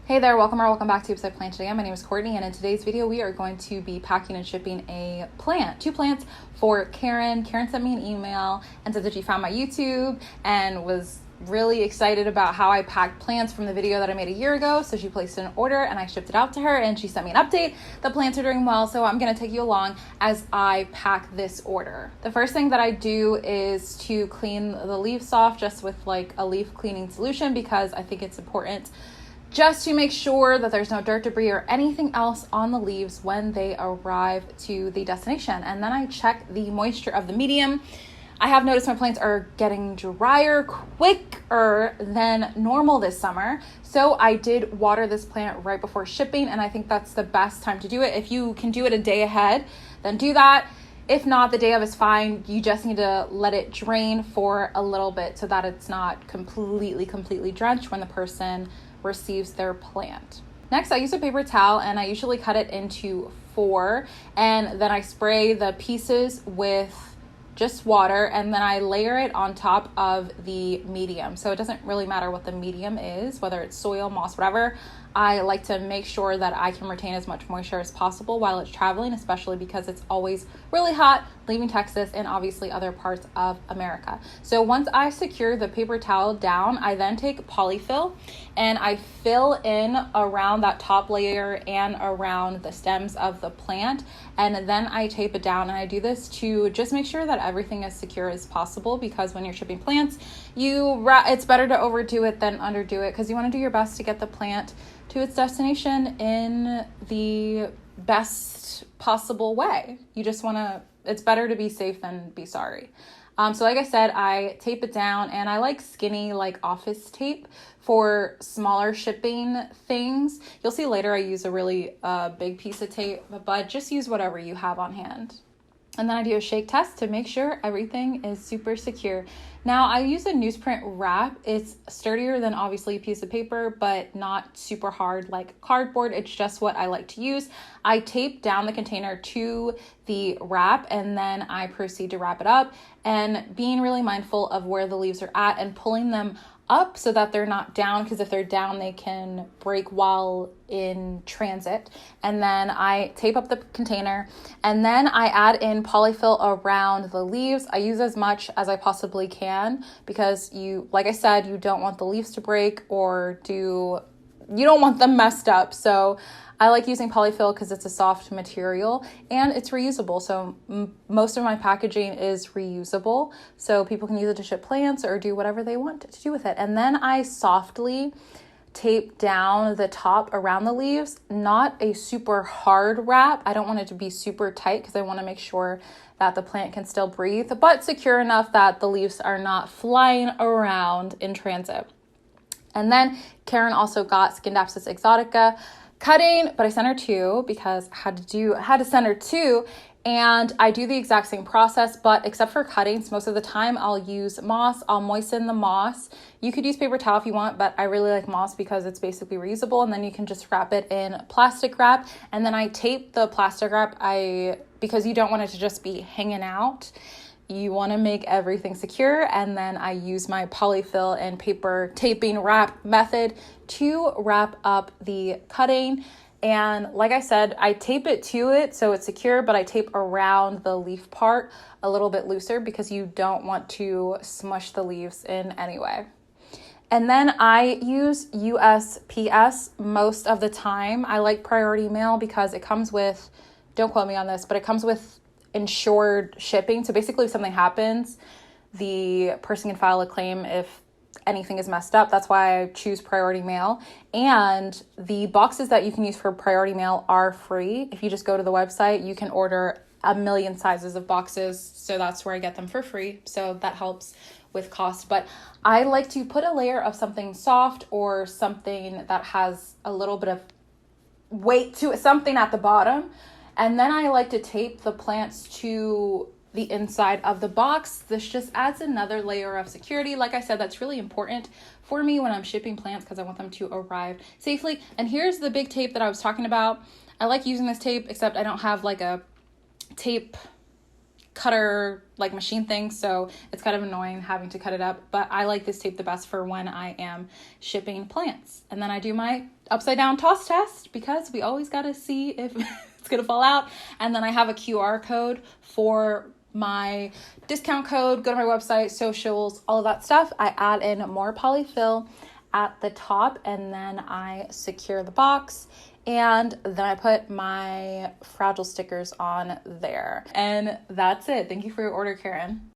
Hey there, welcome or welcome back to Houseplants today. My name is Courtney, and in today's video we are going to be packing and shipping two plants for Karen. Karen sent me an email and said that she found my YouTube and was really excited about how I packed plants from the video that I made a year ago. So she placed an order and I shipped it out to her, and she sent me an update. The plants are doing well, so I'm going to take you along as I pack this order. The first thing that I do is to clean the leaves off just with like a leaf cleaning solution, because I think it's important just to make sure that there's no dirt, debris, or anything else on the leaves when they arrive to the destination. And then I check the moisture of the medium. I have noticed my plants are getting drier quicker than normal this summer. So I did water this plant right before shipping, and I think that's the best time to do it. If you can do it a day ahead, then do that. If not, the day of is fine. You just need to let it drain for a little bit so that it's not completely drenched when the person receives their plant. Next, I use a paper towel, and I usually cut it into 4, and then I spray the pieces with just water, and then I layer it on top of the medium. So it doesn't really matter what the medium is, whether it's soil, moss, whatever. I like to make sure that I can retain as much moisture as possible while it's traveling, especially because it's always really hot leaving Texas and obviously other parts of America. So once I secure the paper towel down, I then take polyfill and I fill in around that top layer and around the stems of the plant, and then I tape it down. And I do this to just make sure that everything is secure as possible, because when you're shipping plants, it's better to overdo it than underdo it, because you want to do your best to get the plant to its destination in the best possible way. It's better to be safe than be sorry. So like I said, I tape it down, and I like skinny, like office tape for smaller shipping things. You'll see later I use a really big piece of tape, but just use whatever you have on hand. And then I do a shake test to make sure everything is super secure. Now I use a newsprint wrap. It's sturdier than obviously a piece of paper, but not super hard like cardboard. It's just what I like to use. I tape down the container to the wrap, and then I proceed to wrap it up, and being really mindful of where the leaves are at and pulling them up so that they're not down, because if they're down they can break while in transit. And then I tape up the container, and then I add in polyfill around the leaves. I use as much as I possibly can, because like I said, you don't want the leaves to break you don't want them messed up. So I like using polyfill because it's a soft material and it's reusable. So most of my packaging is reusable. So people can use it to ship plants or do whatever they want to do with it. And then I softly tape down the top around the leaves, not a super hard wrap. I don't want it to be super tight because I want to make sure that the plant can still breathe, but secure enough that the leaves are not flying around in transit. And then Karen also got Scindapsus exotica cutting, but I sent her 2 because I had to send her 2. And I do the exact same process, but except for cuttings, most of the time I'll use moss. I'll moisten the moss. You could use paper towel if you want, but I really like moss because it's basically reusable, and then you can just wrap it in plastic wrap. And then I tape the plastic wrap because you don't want it to just be hanging out. You want to make everything secure, and then I use my polyfill and paper taping wrap method to wrap up the cutting. And like I said, I tape it to it so it's secure, but I tape around the leaf part a little bit looser because you don't want to smush the leaves in any way. And then I use USPS most of the time. I like priority mail because it comes with, don't quote me on this, but it comes with insured shipping. So basically if something happens, the person can file a claim if anything is messed up. That's why I choose priority mail. And the boxes that you can use for priority mail are free. If you just go to the website, you can order a million sizes of boxes. So that's where I get them for free. So that helps with cost. But I like to put a layer of something soft or something that has a little bit of weight to it, something at the bottom. And then I like to tape the plants to the inside of the box. This just adds another layer of security. Like I said, that's really important for me when I'm shipping plants because I want them to arrive safely. And here's the big tape that I was talking about. I like using this tape, except I don't have like a tape cutter like machine thing, so it's kind of annoying having to cut it up, but I like this tape the best for when I am shipping plants. And then I do my upside down toss test because we always got to see if it's gonna fall out. And then I have a QR code for my discount code. Go to my website, socials, all of that stuff. I add in more polyfill at the top, and then I secure the box, and then I put my fragile stickers on there. And that's it. Thank you for your order, Karen.